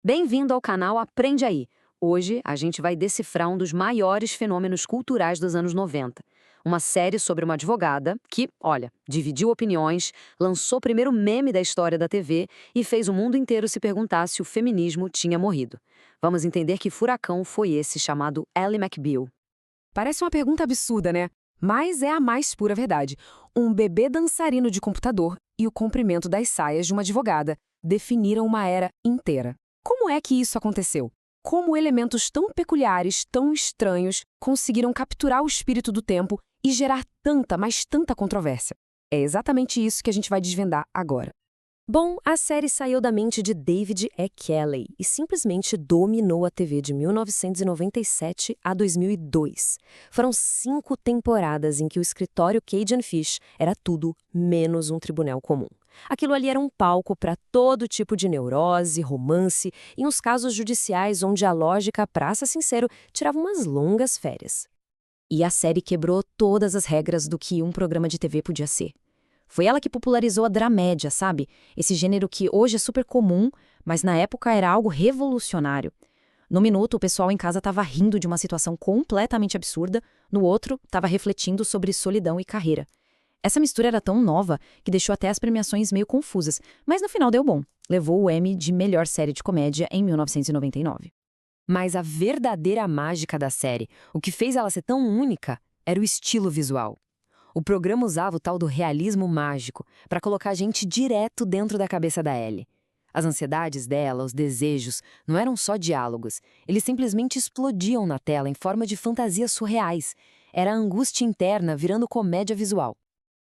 Bem-vindo ao canal Aprende Aí. Hoje a gente vai decifrar um dos maiores fenômenos culturais dos anos 90. Uma série sobre uma advogada que, olha, dividiu opiniões, lançou o primeiro meme da história da TV e fez o mundo inteiro se perguntar se o feminismo tinha morrido. Vamos entender que furacão foi esse chamado Ally McBeal. Parece uma pergunta absurda, né? Mas é a mais pura verdade. Um bebê dançarino de computador e o comprimento das saias de uma advogada definiram uma era inteira. Como é que isso aconteceu? Como elementos tão peculiares, tão estranhos, conseguiram capturar o espírito do tempo e gerar tanta, mas tanta controvérsia? É exatamente isso que a gente vai desvendar agora. Bom, a série saiu da mente de David E. Kelley e simplesmente dominou a TV de 1997 a 2002. Foram 5 temporadas em que o escritório Cajun Fish era tudo menos um tribunal comum. Aquilo ali era um palco para todo tipo de neurose, romance e uns casos judiciais onde a lógica, pra ser sincero, tirava umas longas férias. E a série quebrou todas as regras do que um programa de TV podia ser. Foi ela que popularizou a dramédia, sabe? Esse gênero que hoje é super comum, mas na época era algo revolucionário. No minuto, o pessoal em casa estava rindo de uma situação completamente absurda, no outro, estava refletindo sobre solidão e carreira. Essa mistura era tão nova que deixou até as premiações meio confusas, mas no final deu bom. Levou o Emmy de melhor série de comédia em 1999. Mas a verdadeira mágica da série, o que fez ela ser tão única, era o estilo visual. O programa usava o tal do realismo mágico para colocar a gente direto dentro da cabeça da Ellie. As ansiedades dela, os desejos, não eram só diálogos. Eles simplesmente explodiam na tela em forma de fantasias surreais. Era a angústia interna virando comédia visual.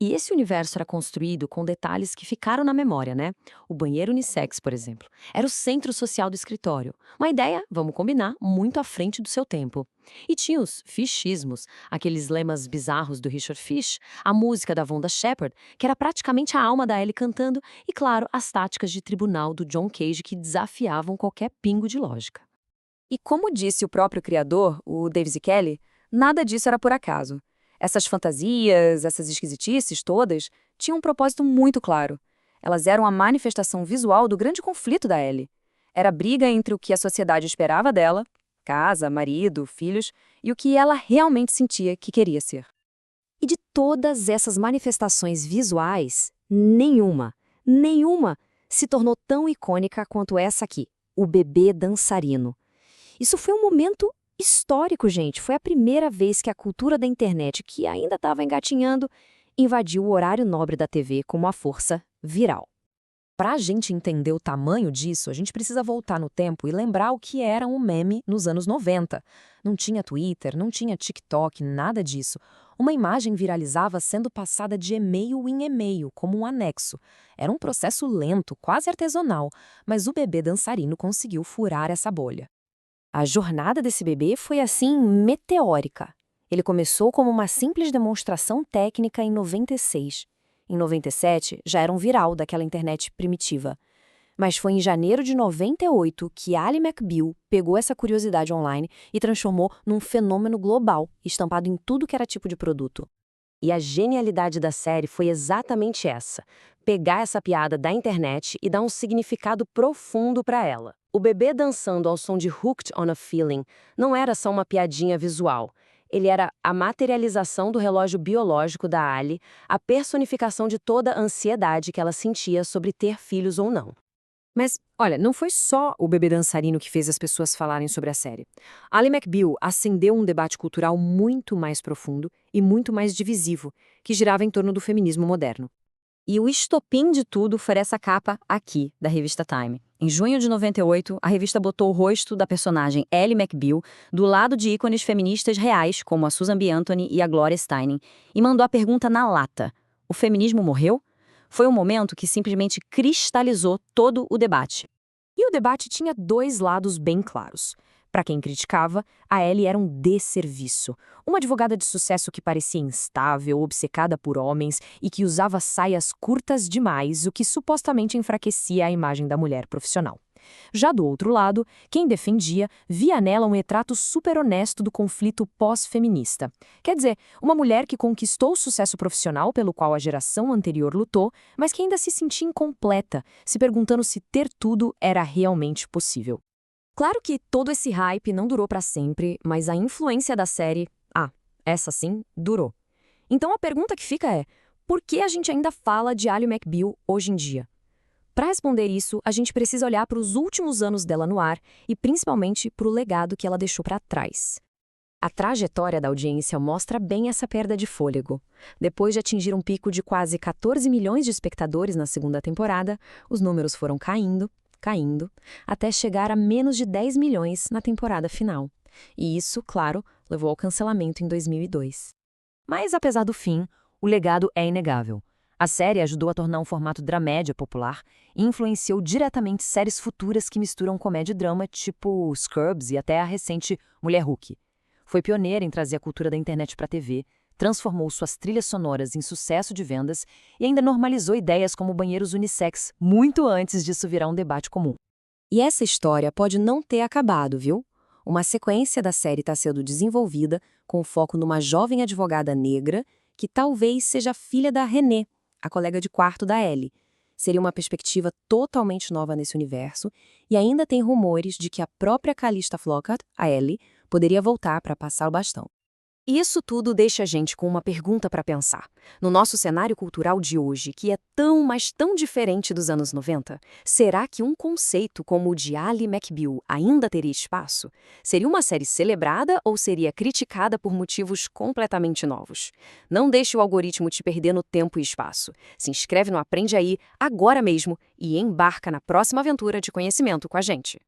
E esse universo era construído com detalhes que ficaram na memória, né? O banheiro unissex, por exemplo, era o centro social do escritório. Uma ideia, vamos combinar, muito à frente do seu tempo. E tinha os fichismos, aqueles lemas bizarros do Richard Fish, a música da Vonda Shepard, que era praticamente a alma da Ellie cantando, e, claro, as táticas de tribunal do John Cage que desafiavam qualquer pingo de lógica. E como disse o próprio criador, o David Kelley, nada disso era por acaso. Essas fantasias, essas esquisitices todas, tinham um propósito muito claro. Elas eram a manifestação visual do grande conflito da Ellie. Era a briga entre o que a sociedade esperava dela, casa, marido, filhos, e o que ela realmente sentia que queria ser. E de todas essas manifestações visuais, nenhuma se tornou tão icônica quanto essa aqui, o bebê dançarino. Isso foi um momento histórico, gente. Foi a primeira vez que a cultura da internet, que ainda estava engatinhando, invadiu o horário nobre da TV com uma força viral. Para a gente entender o tamanho disso, a gente precisa voltar no tempo e lembrar o que era um meme nos anos 90. Não tinha Twitter, não tinha TikTok, nada disso. Uma imagem viralizava sendo passada de e-mail em e-mail, como um anexo. Era um processo lento, quase artesanal, mas o bebê dançarino conseguiu furar essa bolha. A jornada desse bebê foi assim meteórica. Ele começou como uma simples demonstração técnica em 96. Em 97, já era um viral daquela internet primitiva. Mas foi em janeiro de 98 que Ally McBeal pegou essa curiosidade online e transformou num fenômeno global, estampado em tudo que era tipo de produto. E a genialidade da série foi exatamente essa: pegar essa piada da internet e dar um significado profundo para ela. O bebê dançando ao som de Hooked on a Feeling não era só uma piadinha visual. Ele era a materialização do relógio biológico da Ally, a personificação de toda a ansiedade que ela sentia sobre ter filhos ou não. Mas, olha, não foi só o bebê dançarino que fez as pessoas falarem sobre a série. Ally McBeal acendeu um debate cultural muito mais profundo e muito mais divisivo, que girava em torno do feminismo moderno. E o estopim de tudo foi essa capa aqui, da revista Time. Em junho de 98, a revista botou o rosto da personagem Ally McBeal do lado de ícones feministas reais, como a Susan B. Anthony e a Gloria Steinem, e mandou a pergunta na lata: o feminismo morreu? Foi um momento que simplesmente cristalizou todo o debate. E o debate tinha 2 lados bem claros. Para quem criticava, a Ellie era um desserviço. Uma advogada de sucesso que parecia instável, obcecada por homens e que usava saias curtas demais, o que supostamente enfraquecia a imagem da mulher profissional. Já do outro lado, quem defendia via nela um retrato super honesto do conflito pós-feminista. Quer dizer, uma mulher que conquistou o sucesso profissional pelo qual a geração anterior lutou, mas que ainda se sentia incompleta, se perguntando se ter tudo era realmente possível. Claro que todo esse hype não durou para sempre, mas a influência da série, essa sim, durou. Então a pergunta que fica é: por que a gente ainda fala de Ally McBeal hoje em dia? Para responder isso, a gente precisa olhar para os últimos anos dela no ar e principalmente para o legado que ela deixou para trás. A trajetória da audiência mostra bem essa perda de fôlego. Depois de atingir um pico de quase 14 milhões de espectadores na segunda temporada, os números foram caindo, até chegar a menos de 10 milhões na temporada final. E isso, claro, levou ao cancelamento em 2002. Mas, apesar do fim, o legado é inegável. A série ajudou a tornar um formato dramédia popular e influenciou diretamente séries futuras que misturam comédia e drama, tipo Scrubs e até a recente Mulher Hulk. Foi pioneira em trazer a cultura da internet para a TV, transformou suas trilhas sonoras em sucesso de vendas e ainda normalizou ideias como banheiros unissex, muito antes disso virar um debate comum. E essa história pode não ter acabado, viu? Uma sequência da série está sendo desenvolvida com foco numa jovem advogada negra que talvez seja filha da Renée, a colega de quarto da Ellie. Seria uma perspectiva totalmente nova nesse universo, e ainda tem rumores de que a própria Calista Flockhart, a Ellie, poderia voltar para passar o bastão. E isso tudo deixa a gente com uma pergunta para pensar. No nosso cenário cultural de hoje, que é tão, mas tão diferente dos anos 90, será que um conceito como o de Ally McBeal ainda teria espaço? Seria uma série celebrada ou seria criticada por motivos completamente novos? Não deixe o algoritmo te perder no tempo e espaço. Se inscreve no Aprende Aí agora mesmo e embarca na próxima aventura de conhecimento com a gente.